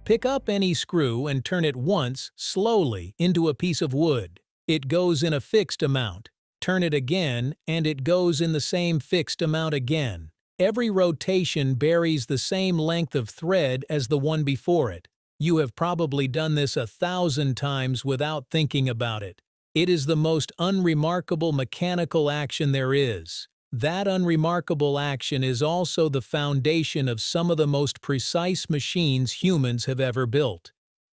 Pick up any screw and turn it once, slowly, into a piece of wood. It goes in a fixed amount. Turn it again, and it goes in the same fixed amount again. Every rotation buries the same length of thread as the one before it. You have probably done this 1,000 times without thinking about it. It is the most unremarkable mechanical action there is. That unremarkable action is also the foundation of some of the most precise machines humans have ever built.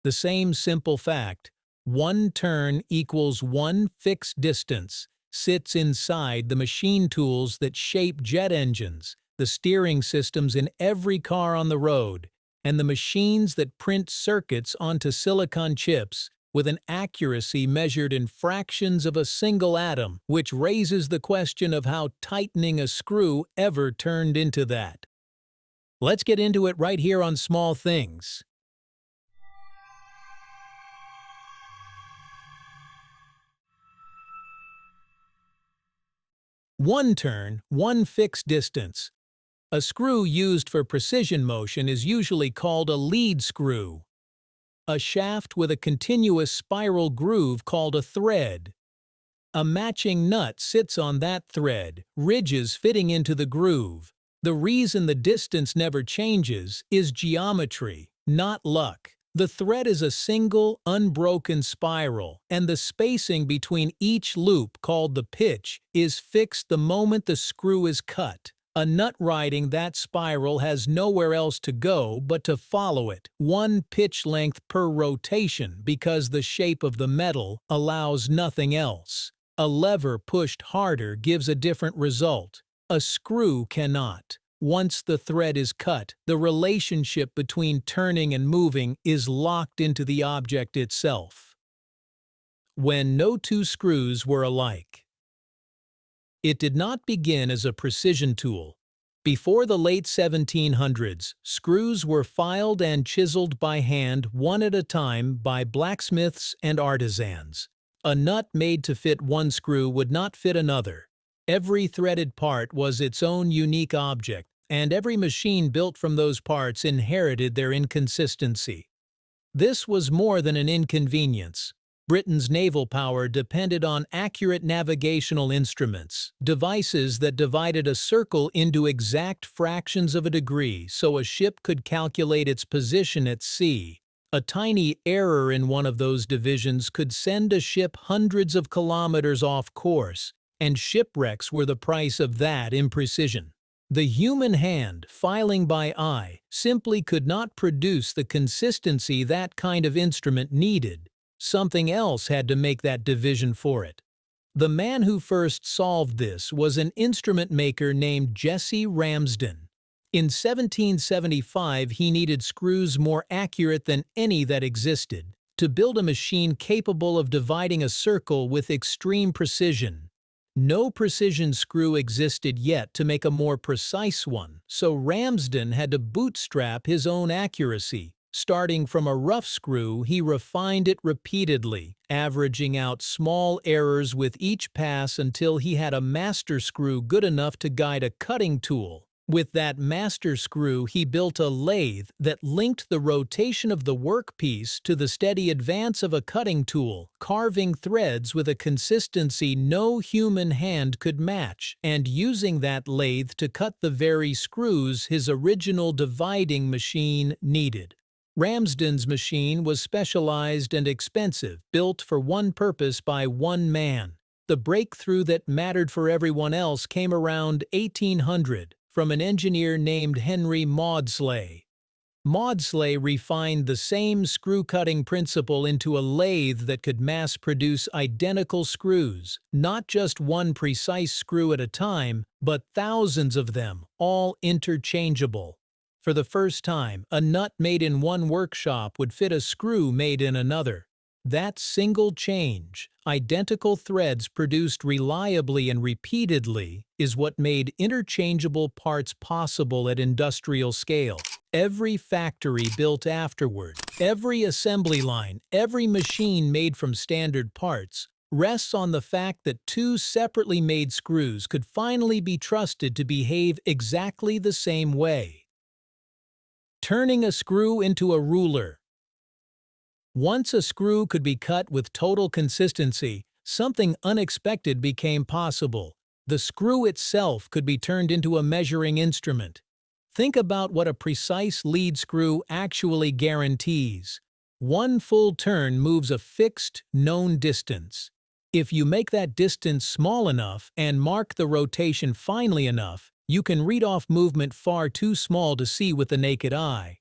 The same simple fact, one turn equals one fixed distance, sits inside the machine tools that shape jet engines, the steering systems in every car on the road, and the machines that print circuits onto silicon chips with an accuracy measured in fractions of a single atom, which raises the question of how tightening a screw ever turned into that. Let's get into it right here on Small Things. One turn, one fixed distance. A screw used for precision motion is usually called a lead screw. A shaft with a continuous spiral groove called a thread. A matching nut sits on that thread, ridges fitting into the groove. The reason the distance never changes is geometry, not luck. The thread is a single, unbroken spiral, and the spacing between each loop, called the pitch, is fixed the moment the screw is cut. A nut riding that spiral has nowhere else to go but to follow it, one pitch length per rotation, because the shape of the metal allows nothing else. A lever pushed harder gives a different result. A screw cannot. Once the thread is cut, the relationship between turning and moving is locked into the object itself. When no two screws were alike. It did not begin as a precision tool. Before the late 1700s, screws were filed and chiseled by hand one at a time by blacksmiths and artisans. A nut made to fit one screw would not fit another. Every threaded part was its own unique object, and every machine built from those parts inherited their inconsistency. This was more than an inconvenience. Britain's naval power depended on accurate navigational instruments, devices that divided a circle into exact fractions of a degree so a ship could calculate its position at sea. A tiny error in one of those divisions could send a ship hundreds of kilometers off course, and shipwrecks were the price of that imprecision. The human hand, filing by eye, simply could not produce the consistency that kind of instrument needed. Something else had to make that division for it. The man who first solved this was an instrument maker named Jesse Ramsden. In 1775, he needed screws more accurate than any that existed to build a machine capable of dividing a circle with extreme precision. No precision screw existed yet to make a more precise one, so Ramsden had to bootstrap his own accuracy. Starting from a rough screw, he refined it repeatedly, averaging out small errors with each pass until he had a master screw good enough to guide a cutting tool. With that master screw, he built a lathe that linked the rotation of the workpiece to the steady advance of a cutting tool, carving threads with a consistency no human hand could match, and using that lathe to cut the very screws his original dividing machine needed. Ramsden's machine was specialized and expensive, built for one purpose by one man. The breakthrough that mattered for everyone else came around 1800 from an engineer named Henry Maudslay. Maudslay refined the same screw-cutting principle into a lathe that could mass-produce identical screws, not just one precise screw at a time, but thousands of them, all interchangeable. For the first time, a nut made in one workshop would fit a screw made in another. That single change, identical threads produced reliably and repeatedly, is what made interchangeable parts possible at industrial scale. Every factory built afterward, every assembly line, every machine made from standard parts, rests on the fact that two separately made screws could finally be trusted to behave exactly the same way. Turning a screw into a ruler. Once a screw could be cut with total consistency, something unexpected became possible. The screw itself could be turned into a measuring instrument. Think about what a precise lead screw actually guarantees. One full turn moves a fixed, known distance. If you make that distance small enough and mark the rotation finely enough, you can read off movement far too small to see with the naked eye.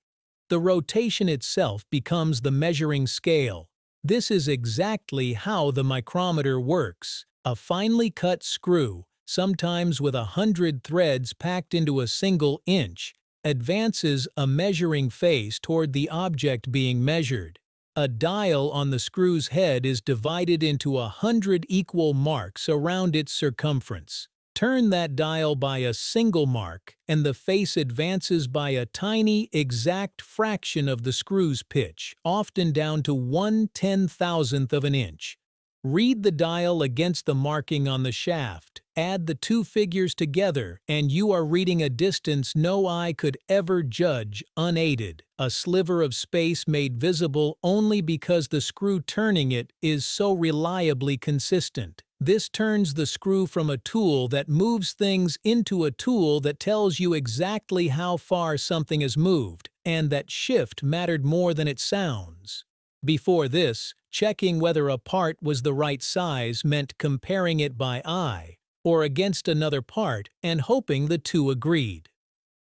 The rotation itself becomes the measuring scale. This is exactly how the micrometer works. A finely cut screw, sometimes with 100 threads packed into a single inch, advances a measuring face toward the object being measured. A dial on the screw's head is divided into 100 equal marks around its circumference. Turn that dial by a single mark, and the face advances by a tiny, exact fraction of the screw's pitch, often down to 1/10,000th of an inch. Read the dial against the marking on the shaft. Add the two figures together, and you are reading a distance no eye could ever judge unaided, a sliver of space made visible only because the screw turning it is so reliably consistent. This turns the screw from a tool that moves things into a tool that tells you exactly how far something is moved, and that shift mattered more than it sounds. Before this, checking whether a part was the right size meant comparing it by eye, or against another part, and hoping the two agreed.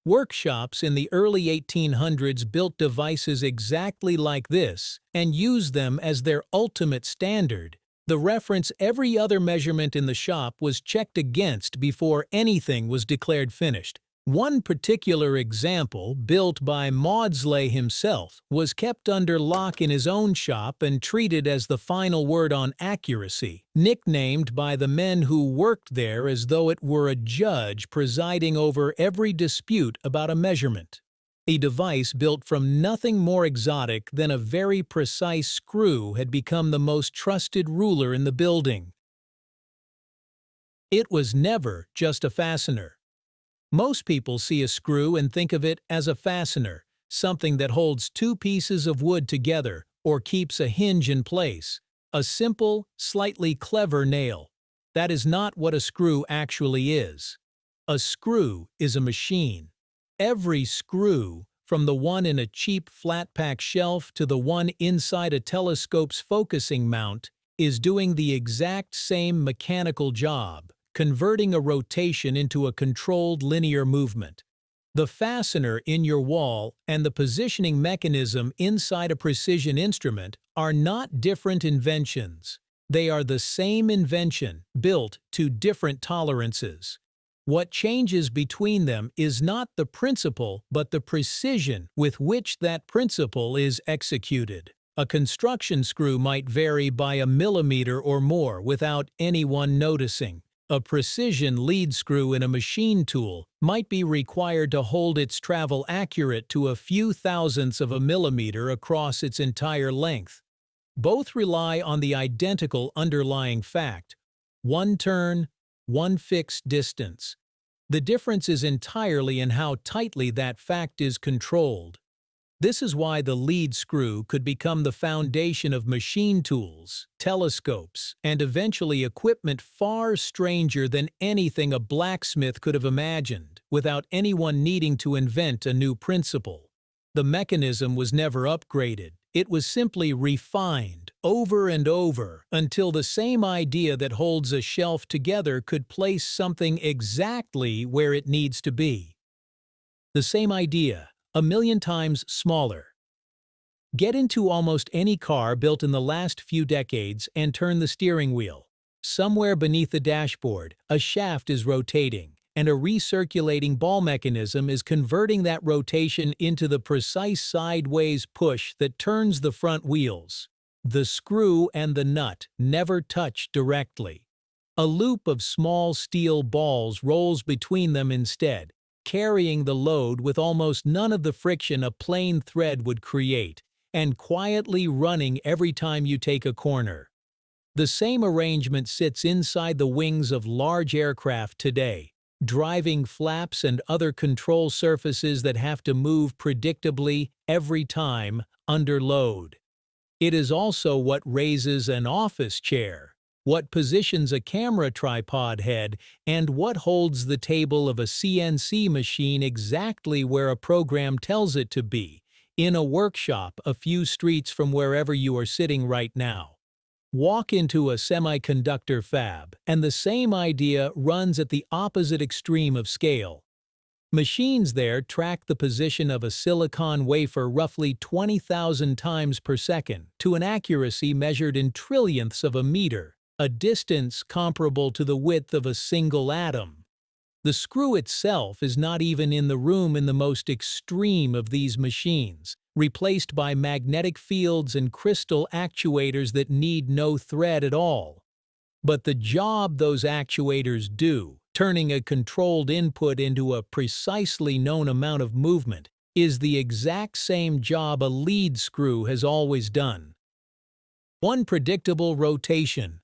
Workshops in the early 1800s built devices exactly like this and used them as their ultimate standard. The reference every other measurement in the shop was checked against before anything was declared finished. One particular example, built by Maudslay himself, was kept under lock in his own shop and treated as the final word on accuracy, nicknamed by the men who worked there as though it were a judge presiding over every dispute about a measurement. A device built from nothing more exotic than a very precise screw had become the most trusted ruler in the building. It was never just a fastener. Most people see a screw and think of it as a fastener, something that holds two pieces of wood together or keeps a hinge in place. A simple, slightly clever nail. That is not what a screw actually is. A screw is a machine. Every screw, from the one in a cheap flat-pack shelf to the one inside a telescope's focusing mount, is doing the exact same mechanical job, converting a rotation into a controlled linear movement. The fastener in your wall and the positioning mechanism inside a precision instrument are not different inventions. They are the same invention, built to different tolerances. What changes between them is not the principle but the precision with which that principle is executed. A construction screw might vary by a millimeter or more without anyone noticing. A precision lead screw in a machine tool might be required to hold its travel accurate to a few thousandths of a millimeter across its entire length. Both rely on the identical underlying fact: one turn, one fixed distance. The difference is entirely in how tightly that fact is controlled. This is why the lead screw could become the foundation of machine tools, telescopes, and eventually equipment far stranger than anything a blacksmith could have imagined, without anyone needing to invent a new principle. The mechanism was never upgraded. It was simply refined over and over until the same idea that holds a shelf together could place something exactly where it needs to be. The same idea, a million times smaller. Get into almost any car built in the last few decades and turn the steering wheel. Somewhere beneath the dashboard, a shaft is rotating, and a recirculating ball mechanism is converting that rotation into the precise sideways push that turns the front wheels. The screw and the nut never touch directly. A loop of small steel balls rolls between them instead, carrying the load with almost none of the friction a plain thread would create, and quietly running every time you take a corner. The same arrangement sits inside the wings of large aircraft today, driving flaps and other control surfaces that have to move predictably every time under load. It is also what raises an office chair, what positions a camera tripod head, and what holds the table of a CNC machine exactly where a program tells it to be, in a workshop a few streets from wherever you are sitting right now. Walk into a semiconductor fab, and the same idea runs at the opposite extreme of scale. Machines there track the position of a silicon wafer roughly 20,000 times per second to an accuracy measured in trillionths of a meter, a distance comparable to the width of a single atom. The screw itself is not even in the room in the most extreme of these machines, replaced by magnetic fields and crystal actuators that need no thread at all. But the job those actuators do, turning a controlled input into a precisely known amount of movement, is the exact same job a lead screw has always done. One predictable rotation.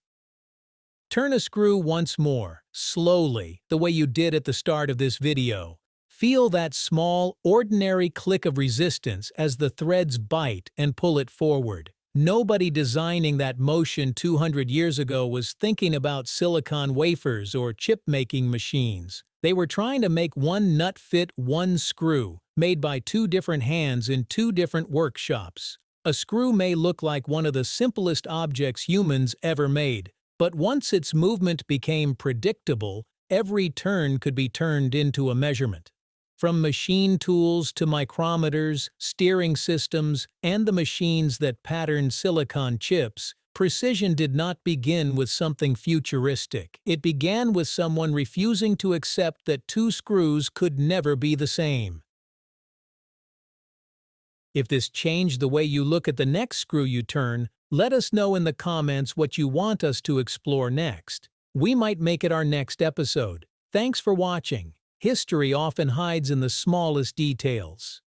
Turn a screw once more, slowly, the way you did at the start of this video. Feel that small, ordinary click of resistance as the threads bite and pull it forward. Nobody designing that motion 200 years ago was thinking about silicon wafers or chip-making machines. They were trying to make one nut fit one screw, made by two different hands in two different workshops. A screw may look like one of the simplest objects humans ever made, but once its movement became predictable, every turn could be turned into a measurement. From machine tools to micrometers, steering systems, and the machines that pattern silicon chips, precision did not begin with something futuristic. It began with someone refusing to accept that two screws could never be the same. If this changed the way you look at the next screw you turn, let us know in the comments what you want us to explore next. We might make it our next episode. Thanks for watching. History often hides in the smallest details.